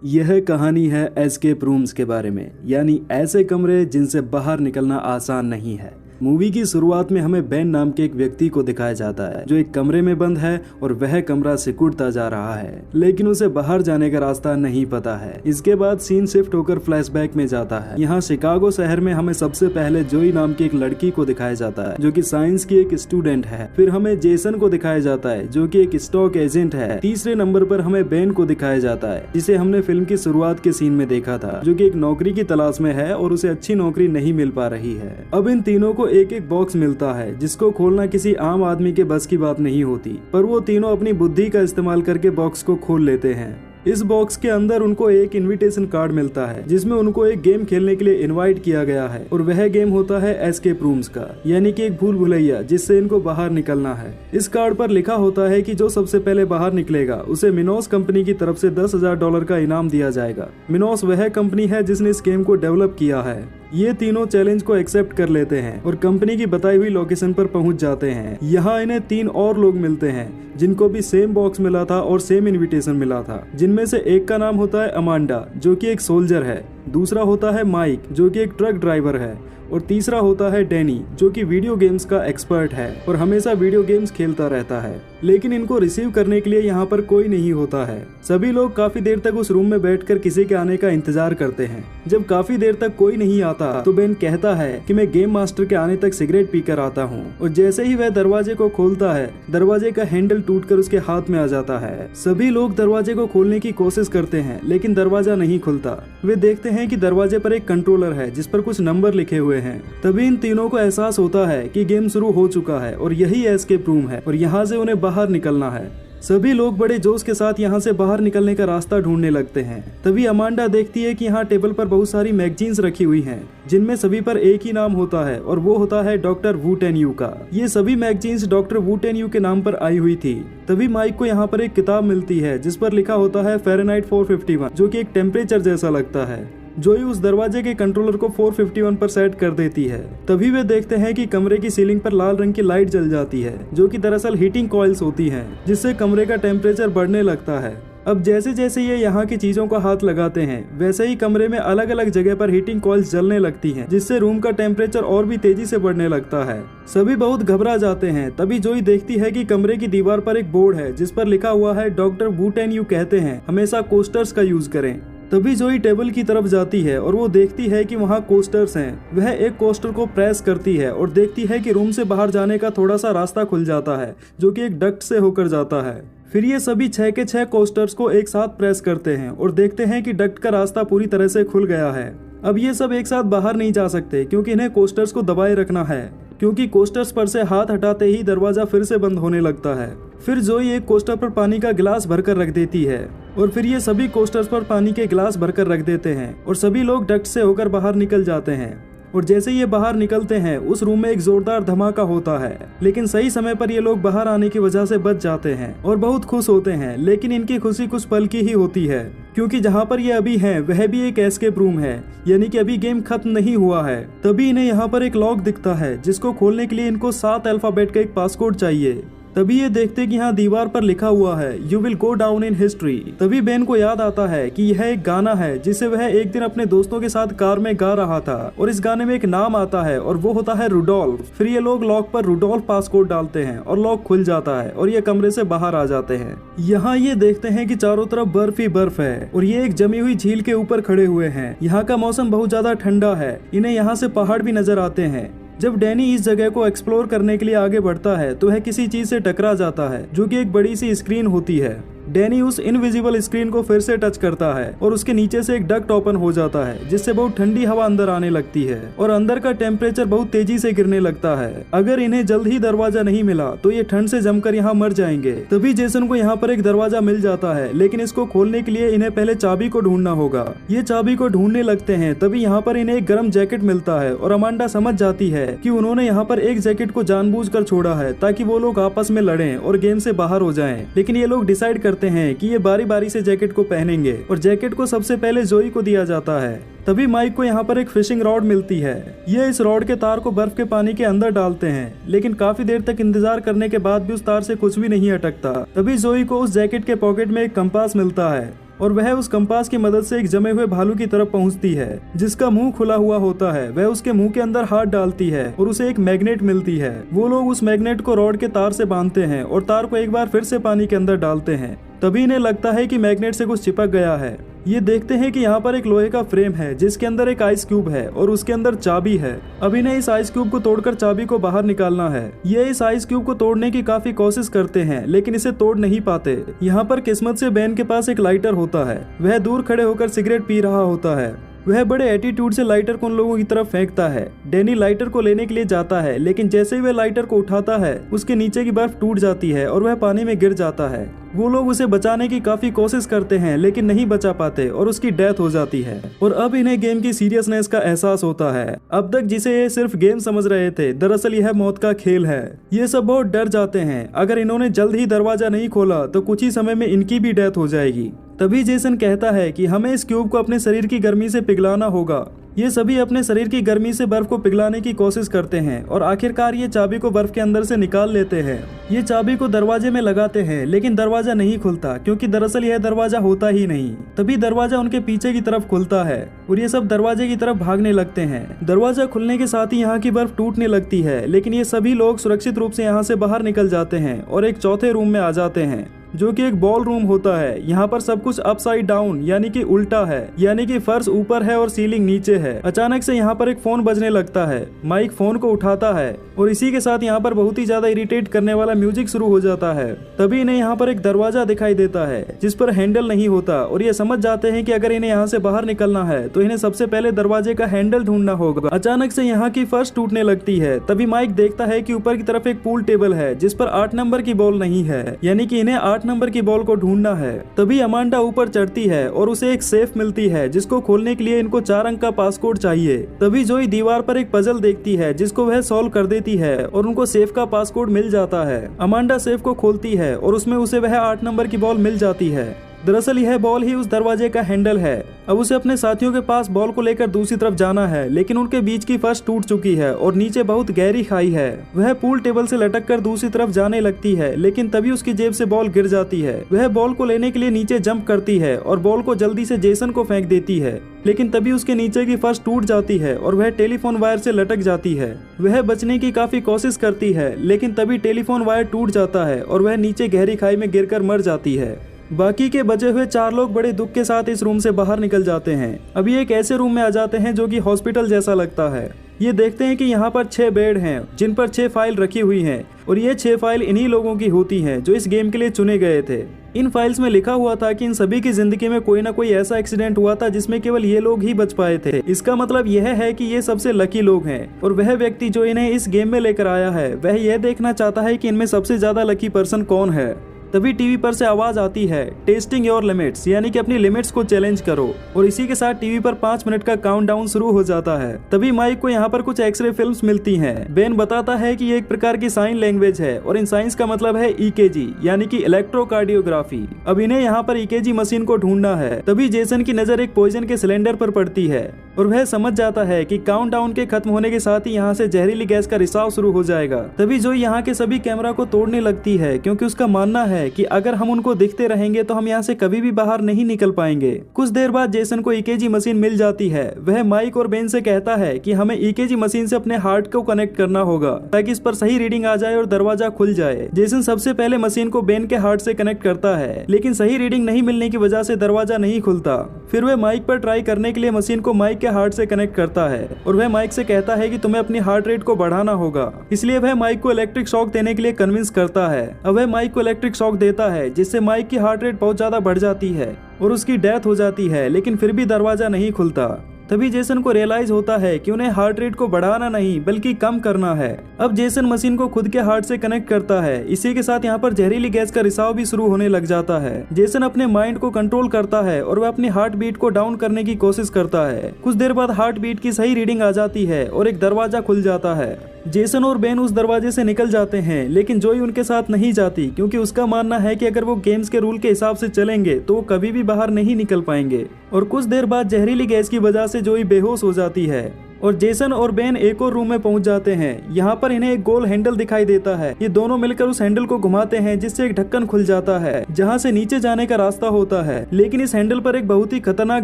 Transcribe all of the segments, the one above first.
यह कहानी है एस्केप रूम्स के बारे में, यानी ऐसे कमरे जिनसे बाहर निकलना आसान नहीं है। मूवी की शुरुआत में हमें बेन नाम के एक व्यक्ति को दिखाया जाता है जो एक कमरे में बंद है और वह कमरा सिकुड़ता जा रहा है, लेकिन उसे बाहर जाने का रास्ता नहीं पता है। इसके बाद सीन शिफ्ट होकर फ्लैशबैक में जाता है। यहाँ शिकागो शहर में हमें सबसे पहले जोई नाम की एक लड़की को दिखाया जाता है जो कि साइंस की एक स्टूडेंट है। फिर हमें जेसन को दिखाया जाता है जो कि एक स्टॉक एजेंट है। तीसरे नंबर पर हमें बेन को दिखाया जाता है जिसे हमने फिल्म की शुरुआत के सीन में देखा था, जो कि एक नौकरी की तलाश में है और उसे अच्छी नौकरी नहीं मिल पा रही है। अब इन तीनों को एक एक बॉक्स मिलता है जिसको खोलना किसी आम आदमी के बस की बात नहीं होती, पर वो तीनों अपनी बुद्धि का इस्तेमाल करके बॉक्स को खोल लेते हैं। इस बॉक्स के अंदर उनको एक इनविटेशन कार्ड मिलता है जिसमें उनको एक गेम खेलने के लिए इनवाइट किया गया है और वह गेम होता है एस्केप रूम्स का, यानी कि एक भूल भुलैया जिससे इनको बाहर निकलना है। इस कार्ड पर लिखा होता है कि जो सबसे पहले बाहर निकलेगा उसे मिनोस कंपनी की तरफ से $10,000 का इनाम दिया जाएगा। मिनोस वह कंपनी है जिसने इस गेम को डेवलप किया है। ये तीनों चैलेंज को एक्सेप्ट कर लेते हैं और कंपनी की बताई हुई लोकेशन पर पहुंच जाते हैं। यहाँ इन्हें 3 और लोग मिलते हैं जिनको भी सेम बॉक्स मिला था और सेम इनविटेशन मिला था, जिनमें से एक का नाम होता है अमांडा जो कि एक सोल्जर है, दूसरा होता है माइक जो कि एक ट्रक ड्राइवर है और तीसरा होता है डैनी जो कि वीडियो गेम्स का एक्सपर्ट है और हमेशा वीडियो गेम्स खेलता रहता है। लेकिन इनको रिसीव करने के लिए यहाँ पर कोई नहीं होता है। सभी लोग काफी देर तक उस रूम में बैठकर किसी के आने का इंतजार करते हैं। जब काफी देर तक कोई नहीं आता तो बेन कहता है कि मैं गेम मास्टर के आने तक सिगरेट पीकर आता हूँ, और जैसे ही वह दरवाजे को खोलता है दरवाजे का हैंडल टूटकर उसके हाथ में आ जाता है। सभी लोग दरवाजे को खोलने की कोशिश करते हैं लेकिन दरवाजा नहीं खुलता। वे देखते हैं कि दरवाजे पर एक कंट्रोलर है जिस पर कुछ नंबर लिखे हुए हैं। तभी इन तीनों को एहसास होता है कि गेम शुरू हो चुका है और यही एस्केप रूम है और यहाँ से उन्हें बाहर निकलना है। सभी लोग बड़े जोश के साथ यहाँ से बाहर निकलने का रास्ता ढूंढने लगते हैं। तभी अमांडा देखती है कि यहाँ टेबल पर बहुत सारी मैगजीन्स रखी हुई हैं, जिनमें सभी पर एक ही नाम होता है और वो होता है डॉक्टर वू टेन यू का। ये सभी मैगजीन्स डॉक्टर वू टेन यू के नाम पर आई हुई थी। तभी माइक को यहाँ पर एक किताब मिलती है जिस पर लिखा होता है फ़ारेनहाइट 451, जो कि एक टेम्परेचर जैसा लगता है। जोई उस दरवाजे के कंट्रोलर को 451 पर सेट कर देती है। तभी वे देखते हैं कि कमरे की सीलिंग पर लाल रंग की लाइट जल जाती है जो कि दरअसल हीटिंग कॉइल्स होती हैं, जिससे कमरे का टेम्परेचर बढ़ने लगता है। अब जैसे जैसे ये यहाँ की चीजों का हाथ लगाते हैं वैसे ही कमरे में अलग अलग जगह पर हीटिंग कॉइल्स जलने लगती हैं, जिससे रूम का टेम्परेचर और भी तेजी से बढ़ने लगता है। सभी बहुत घबरा जाते हैं। तभी जोई देखती है कि कमरे की दीवार पर एक बोर्ड है जिस पर लिखा हुआ है डॉक्टर वू टेन यू कहते हैं हमेशा कोस्टर्स का यूज करें। तभी जोई टेबल की तरफ जाती है और वो देखती है कि वहाँ कोस्टर्स हैं। वह एक कोस्टर को प्रेस करती है और देखती है कि रूम से बाहर जाने का थोड़ा सा रास्ता खुल जाता है जो कि एक डक्ट से होकर जाता है। फिर ये सभी 6 के 6 कोस्टर्स को एक साथ प्रेस करते हैं और देखते हैं कि डक्ट का रास्ता पूरी तरह से खुल गया है। अब ये सब एक साथ बाहर नहीं जा सकते क्योंकि इन्हें कोस्टर्स को दबाए रखना है, क्योंकि कोस्टर्स पर से हाथ हटाते ही दरवाजा फिर से बंद होने लगता है। फिर जोई एक कोस्टर पर पानी का गिलास भरकर रख देती है और फिर ये सभी कोस्टर्स पर पानी के गिलास भरकर रख देते हैं और सभी लोग डक्ट से होकर बाहर निकल जाते हैं। और जैसे ये बाहर निकलते हैं उस रूम में एक जोरदार धमाका होता है, लेकिन सही समय पर ये लोग बाहर आने की वजह से बच जाते हैं और बहुत खुश होते हैं। लेकिन इनकी खुशी कुछ पल की ही होती है, क्योंकि जहाँ पर ये अभी हैं वह भी एक एस्केप रूम है, यानी कि अभी गेम खत्म नहीं हुआ है। तभी इन्हें यहाँ पर एक लॉक दिखता है जिसको खोलने के लिए इनको 7 अल्फाबेट का एक पासकोड चाहिए। तभी ये देखते कि यहाँ दीवार पर लिखा हुआ है you will go down in history. तभी बेन को याद आता है कि यह एक गाना है जिसे वह एक दिन अपने दोस्तों के साथ कार में गा रहा था और इस गाने में एक नाम आता है और वो होता है रुडोल्फ। फिर ये लोग लॉक पर रुडोल्फ पासकोड डालते हैं और लॉक खुल जाता है और ये कमरे से बाहर आ जाते हैं। यहाँ ये देखते हैं कि चारों तरफ बर्फ ही बर्फ है और ये एक जमी हुई झील के ऊपर खड़े हुए हैं। यहाँ का मौसम बहुत ज्यादा ठंडा है। इन्हें यहाँ से पहाड़ भी नजर आते हैं। जब डैनी इस जगह को एक्सप्लोर करने के लिए आगे बढ़ता है तो वह किसी चीज से टकरा जाता है जो कि एक बड़ी सी स्क्रीन होती है। डैनी उस इनविजिबल स्क्रीन को फिर से टच करता है और उसके नीचे से एक डक्ट ओपन हो जाता है जिससे बहुत ठंडी हवा अंदर आने लगती है और अंदर का टेम्परेचर बहुत तेजी से गिरने लगता है। अगर इन्हें जल्द ही दरवाजा नहीं मिला तो ये ठंड से जमकर यहाँ मर जाएंगे। तभी जेसन को यहाँ पर एक दरवाजा मिल जाता है, लेकिन इसको खोलने के लिए इन्हें पहले चाबी को ढूंढना होगा। ये चाबी को ढूंढने लगते हैं। तभी यहाँ पर इन्हें एक गर्म जैकेट मिलता है और अमांडा समझ जाती है कि उन्होंने यहाँ पर एक जैकेट को जानबूझकर छोड़ा है ताकि वो लोग आपस में लड़ें और गेम से बाहर हो जाएं। लेकिन ये लोग डिसाइड करते हैं कि ये बारी बारी से जैकेट को पहनेंगे और जैकेट को सबसे पहले जोई को दिया जाता है। तभी माइक को यहाँ पर एक फिशिंग रॉड मिलती है। ये इस रॉड के तार को बर्फ के पानी के अंदर डालते हैं, लेकिन काफी देर तक इंतजार करने के बाद भी उस तार से कुछ भी नहीं अटकता। तभी जोई को उस जैकेट के पॉकेट में एक कंपास मिलता है और वह उस कंपास की मदद से एक जमे हुए भालू की तरफ पहुंचती है जिसका मुंह खुला हुआ होता है। वह उसके मुंह के अंदर हाथ डालती है और उसे एक मैग्नेट मिलती है। वो लोग उस मैग्नेट को रॉड के तार से बांधते हैं और तार को एक बार फिर से पानी के अंदर डालते हैं। तभी इन्हें लगता है कि मैग्नेट से कुछ चिपक गया है। ये देखते हैं कि यहाँ पर एक लोहे का फ्रेम है जिसके अंदर एक आइस क्यूब है और उसके अंदर चाबी है। अब इन्हें इस आइस क्यूब को तोड़कर चाबी को बाहर निकालना है। ये इस आइस क्यूब को तोड़ने की काफी कोशिश करते हैं लेकिन इसे तोड़ नहीं पाते। यहाँ पर किस्मत से बेन के पास एक लाइटर होता है। वह दूर खड़े होकर सिगरेट पी रहा होता है। वह बड़े एटीट्यूड से लाइटर को उन लोगों की तरफ फेंकता है। डैनी लाइटर को लेने के लिए जाता है लेकिन जैसे ही वह लाइटर को उठाता है उसके नीचे की बर्फ टूट जाती है और वह पानी में गिर जाता है। वो लोग उसे बचाने की काफी कोशिश करते हैं लेकिन नहीं बचा पाते और उसकी डेथ हो जाती है। और अब इन्हें गेम की सीरियसनेस का एहसास होता है। अब तक जिसे ये सिर्फ गेम समझ रहे थे, दरअसल यह मौत का खेल है। ये सब बहुत डर जाते हैं। अगर इन्होंने जल्द ही दरवाजा नहीं खोला तो कुछ ही समय में इनकी भी डेथ हो जाएगी। तभी जेसन कहता है कि हमें इस क्यूब को अपने शरीर की गर्मी से पिघलाना होगा। ये सभी अपने शरीर की गर्मी से बर्फ को पिघलाने की कोशिश करते हैं और आखिरकार ये चाबी को बर्फ के अंदर से निकाल लेते हैं। ये चाबी को दरवाजे में लगाते हैं लेकिन दरवाजा नहीं खुलता क्योंकि दरअसल यह दरवाजा होता ही नहीं। तभी दरवाजा उनके पीछे की तरफ खुलता है और ये सब दरवाजे की तरफ भागने लगते हैं। दरवाजा खुलने के साथ ही यहाँ की बर्फ टूटने लगती है लेकिन ये सभी लोग सुरक्षित रूप से यहाँ से बाहर निकल जाते हैं और एक चौथे रूम में आ जाते हैं जो कि एक बॉल रूम होता है। यहाँ पर सब कुछ अपसाइड डाउन यानी कि उल्टा है, यानी कि फर्श ऊपर है और सीलिंग नीचे है। अचानक से यहाँ पर एक फोन बजने लगता है। माइक फोन को उठाता है और इसी के साथ यहाँ पर बहुत ही ज्यादा इरिटेट करने वाला म्यूजिक शुरू हो जाता है। तभी इन्हें यहाँ पर एक दरवाजा दिखाई देता है जिस पर हैंडल नहीं होता और ये समझ जाते हैं कि अगर इन्हें यहाँ से बाहर निकलना है तो इन्हें सबसे पहले दरवाजे का हैंडल ढूंढना होगा। अचानक से यहाँ की फर्श टूटने लगती है। तभी माइक देखता है कि ऊपर की तरफ एक पूल टेबल है जिस पर 8 नंबर की बॉल नहीं है, यानी कि इन्हें 8 नंबर की बॉल को ढूंढना है। तभी अमांडा ऊपर चढ़ती है और उसे एक सेफ मिलती है जिसको खोलने के लिए इनको 4 अंक का पासकोड चाहिए। तभी जोई दीवार पर एक पजल देखती है जिसको वह सॉल्व कर देती है और उनको सेफ का पासकोड मिल जाता है। अमांडा सेफ को खोलती है और उसमें उसे वह 8 नंबर की बॉल मिल जाती है। दरअसल यह बॉल ही उस दरवाजे का हैंडल है। अब उसे अपने साथियों के पास बॉल को लेकर दूसरी तरफ जाना है लेकिन उनके बीच की फर्श टूट चुकी है और नीचे बहुत गहरी खाई है। वह पूल टेबल से लटक कर दूसरी तरफ जाने लगती है लेकिन तभी उसकी जेब से बॉल गिर जाती है। वह बॉल को लेने के लिए नीचे जंप करती है और बॉल को जल्दी से जेसन को फेंक देती है लेकिन तभी उसके नीचे की फर्श टूट जाती है और वह टेलीफोन वायर से लटक जाती है। वह बचने की काफी कोशिश करती है लेकिन तभी टेलीफोन वायर टूट जाता है और वह नीचे गहरी खाई में गिरकर मर जाती है। बाकी के बचे हुए 4 लोग बड़े दुख के साथ इस रूम से बाहर निकल जाते हैं। अभी एक ऐसे रूम में आ जाते हैं जो कि हॉस्पिटल जैसा लगता है। ये देखते हैं कि यहाँ पर 6 बेड हैं जिन पर 6 फाइल रखी हुई हैं और ये 6 फाइल इन्हीं लोगों की होती हैं जो इस गेम के लिए चुने गए थे। इन फाइल्स में लिखा हुआ था कि इन सभी की जिंदगी में कोई ना कोई ऐसा एक्सीडेंट हुआ था जिसमें केवल ये लोग ही बच पाए थे। इसका मतलब यह है कि ये सबसे लकी लोग हैं और वह व्यक्ति जो इन्हें इस गेम में लेकर आया है वह यह देखना चाहता है कि इनमें सबसे ज्यादा लकी पर्सन कौन है। तभी टीवी पर से आवाज आती है, टेस्टिंग योर लिमिट्स, यानी कि अपनी लिमिट्स को चैलेंज करो। और इसी के साथ टीवी पर 5 मिनट का काउंटडाउन शुरू हो जाता है। तभी माइक को यहाँ पर कुछ एक्सरे फिल्म्स मिलती हैं। बेन बताता है कि ये एक प्रकार की साइन लैंग्वेज है और इन साइंस का मतलब है ईकेजी, यानी कि इलेक्ट्रोकार्डियोग्राफी। अब इन्हें यहाँ पर ईकेजी मशीन को ढूंढना है। तभी जेसन की नजर एक पॉइजन के सिलेंडर पर पड़ती है और वह समझ जाता है कि काउंटडाउन के खत्म होने के साथ ही यहाँ से जहरीली गैस का रिसाव शुरू हो जाएगा। तभी जो यहाँ के सभी कैमरा को तोड़ने लगती है क्योंकि उसका मानना है कि अगर हम उनको दिखते रहेंगे तो हम यहाँ से कभी भी बाहर नहीं निकल पाएंगे। कुछ देर बाद जेसन को ईकेजी मशीन मिल जाती है। वह माइक और बेन से कहता है कि हमें ईकेजी मशीन से अपने हार्ट को कनेक्ट करना होगा ताकि इस पर सही रीडिंग आ जाए और दरवाजा खुल जाए। जेसन सबसे पहले मशीन को बेन के हार्ट से कनेक्ट करता है लेकिन सही रीडिंग नहीं मिलने की वजह से दरवाजा नहीं खुलता। फिर वह माइक पर ट्राई करने के लिए मशीन को माइक के हार्ट से कनेक्ट करता है और वह माइक से कहता है कि तुम्हें अपनी हार्ट रेट को बढ़ाना होगा। इसलिए वह माइक को इलेक्ट्रिक शॉक देने के लिए कन्विंस करता है। अब वह माइक को इलेक्ट्रिक शॉक देता है जिससे माइक की हार्ट रेट बहुत ज्यादा बढ़ जाती है और उसकी डेथ हो जाती है, लेकिन फिर भी दरवाजा नहीं खुलता। तभी जेसन को रियलाइज होता है कि उन्हें हार्ट रेट को बढ़ाना नहीं बल्कि कम करना है। अब जेसन मशीन को खुद के हार्ट से कनेक्ट करता है। इसी के साथ यहाँ पर जहरीली गैस का रिसाव भी शुरू होने लग जाता है। जेसन अपने माइंड को कंट्रोल करता है और वह अपनी हार्ट बीट को डाउन करने की कोशिश करता है। कुछ देर बाद हार्ट बीट की सही रीडिंग आ जाती है और एक दरवाजा खुल जाता है। जेसन और बेन उस दरवाजे से निकल जाते हैं लेकिन जोई उनके साथ नहीं जाती क्योंकि उसका मानना है कि अगर वो गेम्स के रूल के हिसाब से चलेंगे तो वो कभी भी बाहर नहीं निकल पाएंगे। और कुछ देर बाद जहरीली गैस की वजह से जोई बेहोश हो जाती है और जेसन और बेन एक और रूम में पहुंच जाते हैं। यहाँ पर इन्हें एक गोल हैंडल दिखाई देता है। ये दोनों मिलकर उस हैंडल को घुमाते हैं जिससे एक ढक्कन खुल जाता है जहाँ से नीचे जाने का रास्ता होता है। लेकिन इस हैंडल पर एक बहुत ही खतरनाक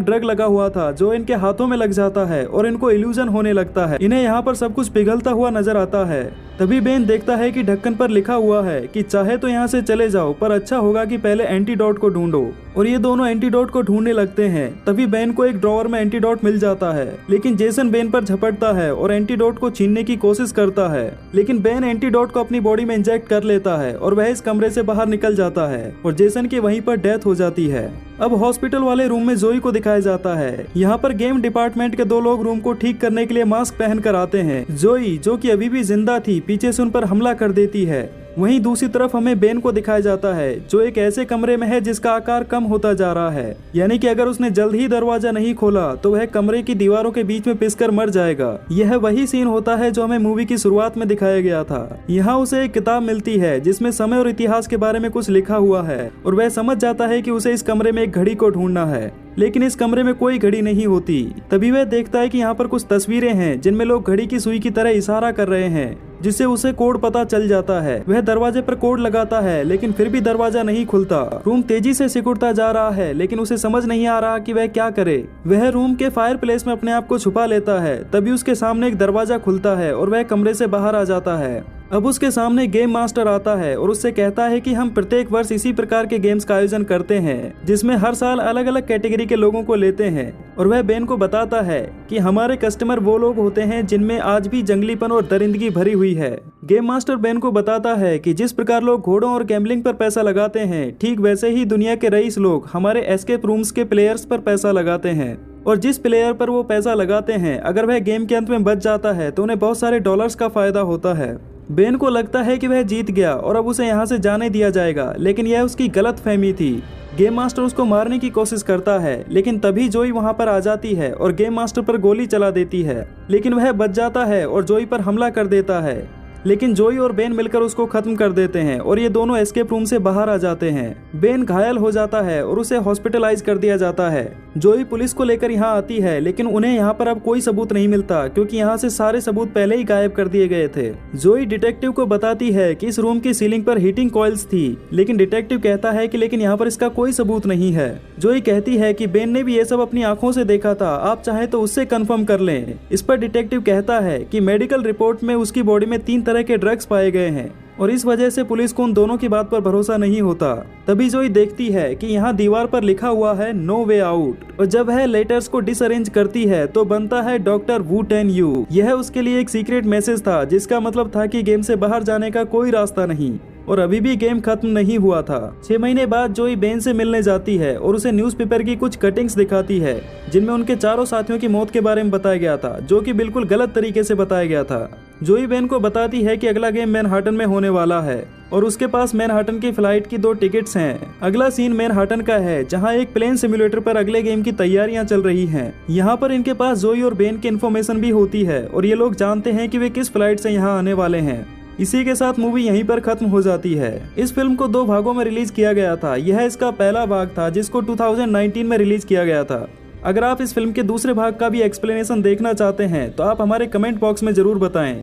ड्रग लगा हुआ था जो इनके हाथों में लग जाता है और इनको इल्यूजन होने लगता है। इन्हें यहाँ पर सब कुछ पिघलता हुआ नजर आता है। तभी बेन देखता है कि ढक्कन पर लिखा हुआ है कि चाहे तो यहाँ से चले जाओ पर अच्छा होगा कि पहले एंटीडोट को ढूंढो। और ये दोनों एंटीडोट को ढूंढने लगते हैं। तभी बेन को एक ड्रॉवर में एंटीडोट मिल जाता है, लेकिन जेसन बेन पर झपटता है और एंटीडोट को छीनने की कोशिश करता है। लेकिन बेन एंटीडोट को अपनी बॉडी में इंजेक्ट कर लेता है और वह इस कमरे से बाहर निकल जाता है और जेसन की वहीं पर डेथ हो जाती है। अब हॉस्पिटल वाले रूम में जोई को दिखाया जाता है। यहाँ पर गेम डिपार्टमेंट के 2 लोग रूम को ठीक करने के लिए मास्क पहन कर आते हैं। जोई जो कि अभी भी जिंदा थी पीछे से उन पर हमला कर देती है। वहीं दूसरी तरफ हमें बेन को दिखाया जाता है जो एक ऐसे कमरे में है जिसका आकार कम होता जा रहा है, यानी कि अगर उसने जल्द ही दरवाजा नहीं खोला तो वह कमरे की दीवारों के बीच में पिसकर मर जाएगा। यह वही सीन होता है जो हमें मूवी की शुरुआत में दिखाया गया था। यहाँ उसे एक किताब मिलती है जिसमें समय और इतिहास के बारे में कुछ लिखा हुआ है और वह समझ जाता है कि उसे इस कमरे में एक घड़ी को ढूंढना है, लेकिन इस कमरे में कोई घड़ी नहीं होती। तभी वह देखता है कि यहाँ पर कुछ तस्वीरें हैं जिनमें लोग घड़ी की सुई की तरह इशारा कर रहे हैं, जिससे उसे कोड पता चल जाता है। वह दरवाजे पर कोड लगाता है लेकिन फिर भी दरवाजा नहीं खुलता। रूम तेजी से सिकुड़ता जा रहा है लेकिन उसे समझ नहीं आ रहा कि वह क्या करे। वह रूम के फायर प्लेस में अपने आप को छुपा लेता है। तभी उसके सामने एक दरवाजा खुलता है और वह कमरे से बाहर आ जाता है। अब उसके सामने गेम मास्टर आता है और उससे कहता है कि हम प्रत्येक वर्ष इसी प्रकार के गेम्स का आयोजन करते हैं जिसमें हर साल अलग अलग कैटेगरी के लोगों को लेते हैं। और वह बेन को बताता है कि हमारे कस्टमर वो लोग होते हैं जिनमें आज भी जंगलीपन और दरिंदगी भरी हुई है। गेम मास्टर बेन को बताता है कि जिस प्रकार लोग घोड़ों और गैम्बलिंग पर पैसा लगाते हैं, ठीक वैसे ही दुनिया के रईस लोग हमारे एस्केप रूम्स के प्लेयर्स पर पैसा लगाते हैं। और जिस प्लेयर पर वो पैसा लगाते हैं अगर वह गेम के अंत में बच जाता है तो उन्हें बहुत सारे डॉलर्स का फायदा होता है। बेन को लगता है कि वह जीत गया और अब उसे यहाँ से जाने दिया जाएगा, लेकिन यह उसकी गलत फहमी थी। गेम मास्टर उसको मारने की कोशिश करता है, लेकिन तभी जोई वहाँ पर आ जाती है और गेम मास्टर पर गोली चला देती है, लेकिन वह बच जाता है और जोई पर हमला कर देता है। लेकिन जोई और बेन मिलकर उसको खत्म कर देते हैं और ये दोनों एस्केप रूम से बाहर आ जाते हैं। बेन घायल हो जाता है और उसे हॉस्पिटलाइज कर दिया जाता है। जोई पुलिस को लेकर यहाँ आती है, लेकिन उन्हें यहाँ पर अब कोई सबूत नहीं मिलता क्योंकि यहाँ से सारे सबूत पहले ही गायब कर दिए गए थे। जोई डिटेक्टिव को बताती है कि इस रूम की सीलिंग पर हीटिंग कॉइल्स थी, लेकिन डिटेक्टिव कहता है कि लेकिन यहाँ पर इसका कोई सबूत नहीं है। जोई कहती है कि बेन ने भी ये सब अपनी आंखों से देखा था, आप चाहे तो उससे कंफर्म कर लें। इस पर डिटेक्टिव कहता है कि मेडिकल रिपोर्ट में उसकी बॉडी में 3 तरह के ड्रग्स पाए गए हैं और इस वजह से पुलिस को उन दोनों की बात पर भरोसा नहीं होता। तभी जोई देखती है कि यहाँ दीवार पर लिखा हुआ है नो वे आउट, और जब वह लेटर्स को डिसअरेंज करती है तो बनता है डॉक्टर वू टेन यू। यह उसके लिए एक सीक्रेट मैसेज था जिसका मतलब था कि गेम से बाहर जाने का कोई रास्ता नहीं और अभी भी गेम खत्म नहीं हुआ था। 6 महीने बाद जोई बेन से मिलने जाती है और उसे न्यूज़पेपर की कुछ कटिंग्स दिखाती है जिनमें उनके 4 साथियों की मौत के बारे में बताया गया था, जो कि बिल्कुल गलत तरीके से बताया गया था। जोई बेन को बताती है कि अगला गेम मैनहट्टन में होने वाला है और उसके पास मैनहट्टन की फ्लाइट की 2 टिकट्स हैं। अगला सीन मैनहट्टन का है जहां एक प्लेन सिमुलेटर पर अगले गेम की तैयारियां चल रही हैं। यहाँ पर इनके पास जोई और बेन की इन्फॉर्मेशन भी होती है और ये लोग जानते हैं कि वे किस फ्लाइट से यहाँ आने वाले हैं। इसी के साथ मूवी यहीं पर खत्म हो जाती है। इस फिल्म को 2 भागों में रिलीज किया गया था। यह इसका पहला भाग था जिसको 2019 में रिलीज किया गया था। अगर आप इस फिल्म के दूसरे भाग का भी एक्सप्लेनेशन देखना चाहते हैं तो आप हमारे कमेंट बॉक्स में जरूर बताएं।